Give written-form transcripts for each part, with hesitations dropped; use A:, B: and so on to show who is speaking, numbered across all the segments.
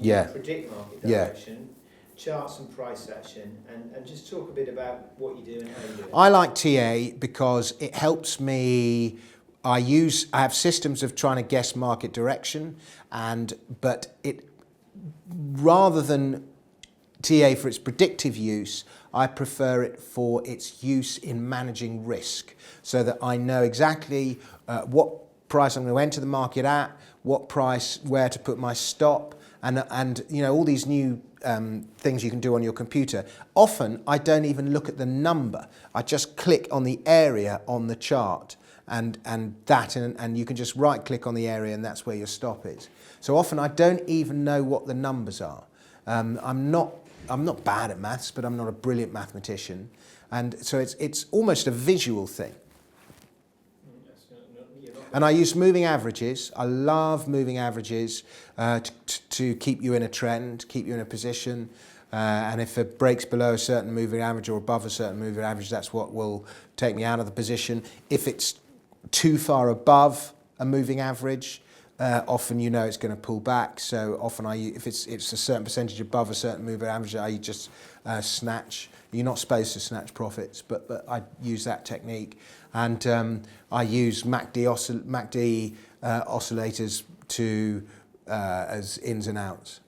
A: Yeah.
B: predict market
A: Yeah.
B: direction, charts and price action, and just talk a bit about what you do and how you do it.
A: I like TA because it helps me. I have systems of trying to guess market direction, but it, rather than TA for its predictive use, I prefer it for its use in managing risk, so that I know exactly what price I'm going to enter the market at, what price, where to put my stop, and you know, all these new things you can do on your computer. Often I don't even look at the number. I just click on the area on the chart, and you can just right click on the area, and that's where your stop is. So often I don't even know what the numbers are. I'm not bad at maths, but I'm not a brilliant mathematician, and so it's almost a visual thing. And I use moving averages. I love moving averages to keep you in a trend, keep you in a position. And if it breaks below a certain moving average or above a certain moving average, that's what will take me out of the position. If it's too far above a moving average, often you know it's going to pull back. So often if it's a certain percentage above a certain moving average, I just snatch. You're not supposed to snatch profits, but I use that technique. And I use MACD oscillators as ins and outs,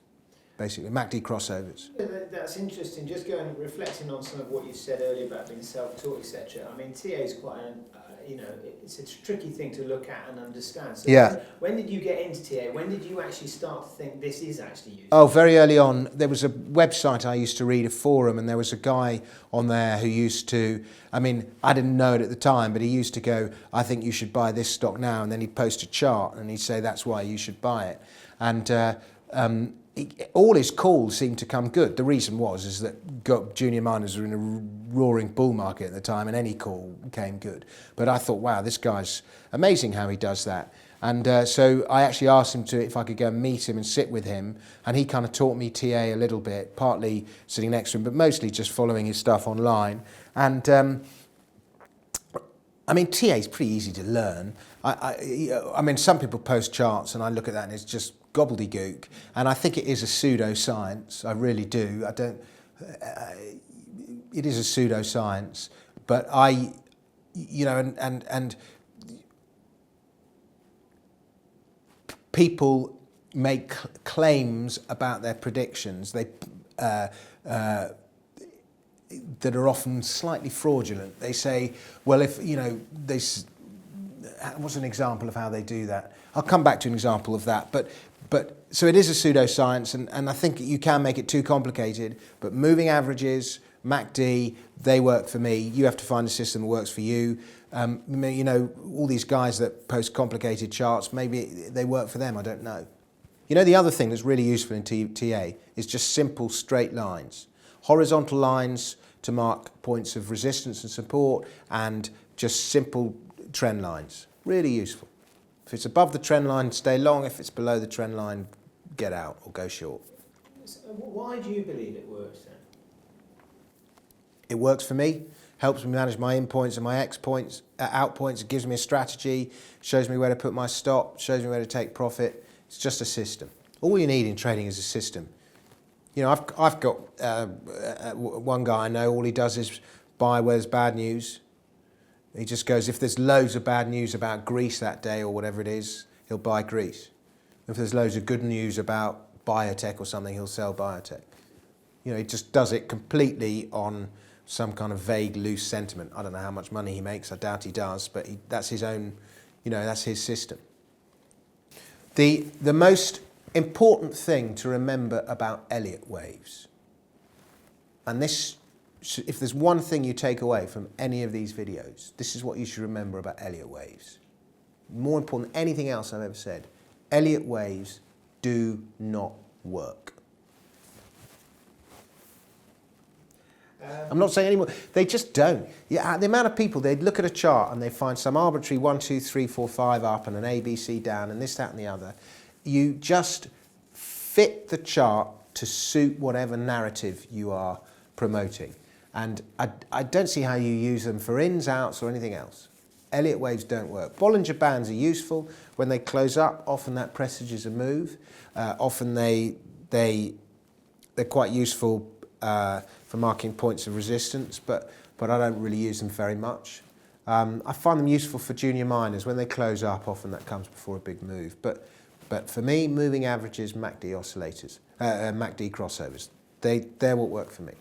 A: basically, MACD crossovers.
B: That's interesting, just reflecting on some of what you said earlier about being self-taught, etc. I mean, TA is quite it's a tricky thing to look at and understand. So
A: yeah.
B: When did you get into TA? When did you actually start to think this is actually useful?
A: Oh, very early on. There was a website I used to read, a forum, and there was a guy on there who used to, I mean, I didn't know it at the time, but he used to go, I think you should buy this stock now, and then he'd post a chart, and he'd say, that's why you should buy it. And all his calls seemed to come good. The reason is that junior miners were in a roaring bull market at the time, and any call came good. But I thought, wow, this guy's amazing how he does that. And so I actually asked him if I could go and meet him and sit with him, and he kind of taught me TA a little bit, partly sitting next to him, but mostly just following his stuff online. And I mean, TA is pretty easy to learn. I mean, some people post charts, and I look at that, and it's just gobbledygook, and I think it is a pseudoscience. I really do. It is a pseudoscience, but and people make claims about their predictions. They that are often slightly fraudulent. They say, well, if what's an example of how they do that? I'll come back to an example of that, but so it is a pseudoscience, and I think you can make it too complicated, but moving averages, MACD, they work for me. You have to find a system that works for you. You know, all these guys that post complicated charts, maybe they work for them, I don't know. You know, the other thing that's really useful in TA is just simple straight lines. Horizontal lines to mark points of resistance and support, and just simple trend lines. Really useful. If it's above the trend line, stay long. If it's below the trend line, get out or go short.
B: So why do you believe it works then?
A: It works for me. Helps me manage my in points and my out points. It gives me a strategy, shows me where to put my stop, shows me where to take profit. It's just a system. All you need in trading is a system. You know, I've got one guy I know, all he does is buy where there's bad news. He just goes, if there's loads of bad news about Greece that day or whatever it is, he'll buy Greece. If there's loads of good news about biotech or something, he'll sell biotech. You know, he just does it completely on some kind of vague, loose sentiment. I don't know how much money he makes, I doubt he does, but that's his own, you know, that's his system. The most important thing to remember about Elliot waves, and this, if there's one thing you take away from any of these videos, this is what you should remember about Elliot waves. More important than anything else I've ever said, Elliot waves do not work. I'm not saying anymore. They just don't. Yeah, the amount of people, they'd look at a chart and they find some arbitrary 1, 2, 3, 4, 5 up and an ABC down and this, that and the other. You just fit the chart to suit whatever narrative you are promoting. And I don't see how you use them for ins, outs or anything else. Elliot waves don't work. Bollinger Bands are useful. When they close up, often that presages a move. Often they they're quite useful for marking points of resistance, but I don't really use them very much. I find them useful for junior miners when they close up. Often that comes before a big move. But for me, moving averages, MACD oscillators, MACD crossovers, they're what work for me.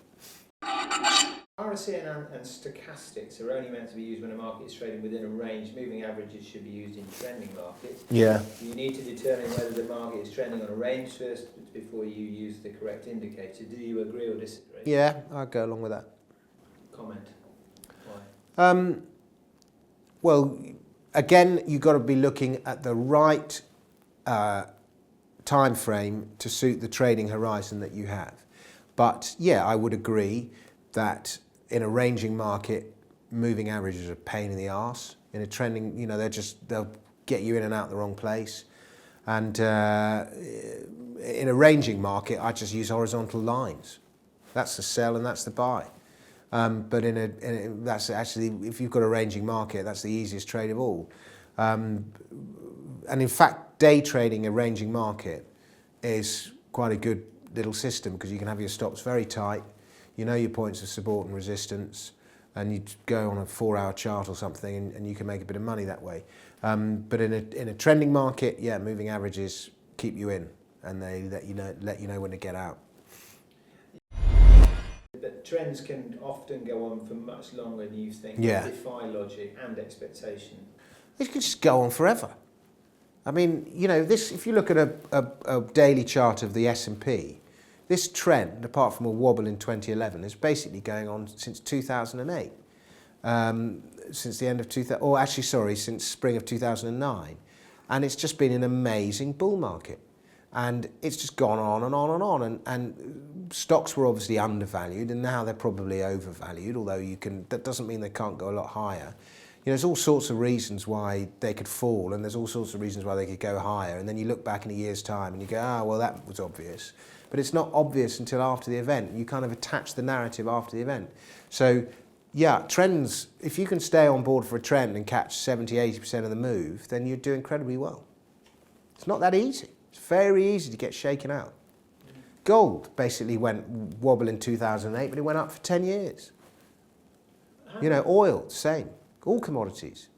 B: RSI and stochastics are only meant to be used when a market is trading within a range. Moving averages should be used in trending markets.
A: Yeah.
B: You need to determine whether the market is trending on a range first before you use the correct indicator. Do you agree or disagree?
A: Yeah, I'll go along with that.
B: Comment. Why?
A: Well, again, you've got to be looking at the right time frame to suit the trading horizon that you have. But yeah, I would agree that in a ranging market, moving averages are a pain in the arse. In a trending, you know, they'll get you in and out the wrong place. And in a ranging market, I just use horizontal lines. That's the sell and that's the buy. But that's actually, if you've got a ranging market, that's the easiest trade of all. And in fact, day trading a ranging market is quite a good little system because you can have your stops very tight, you know your points of support and resistance, and you go on a 4-hour chart or something and you can make a bit of money that way. But in a trending market, yeah, moving averages keep you in and they let you know when to get out.
B: But trends can often go on for much longer than you think.
A: Yeah.
B: They defy logic and expectation.
A: It could just go on forever. I mean, you know, this. If you look at a daily chart of the S&P, this trend, apart from a wobble in 2011, is basically going on since 2008, since the end of 2000, or actually, sorry, since spring of 2009, and it's just been an amazing bull market, and it's just gone on and on and on, and stocks were obviously undervalued, and now they're probably overvalued. Although that doesn't mean they can't go a lot higher. You know, there's all sorts of reasons why they could fall, and there's all sorts of reasons why they could go higher. And then you look back in a year's time and you go, ah, well, that was obvious. But it's not obvious until after the event. You kind of attach the narrative after the event. So, yeah, trends, if you can stay on board for a trend and catch 70, 80% of the move, then you do incredibly well. It's not that easy. It's very easy to get shaken out. Gold basically went wobble in 2008, but it went up for 10 years. You know, oil, same. All commodities.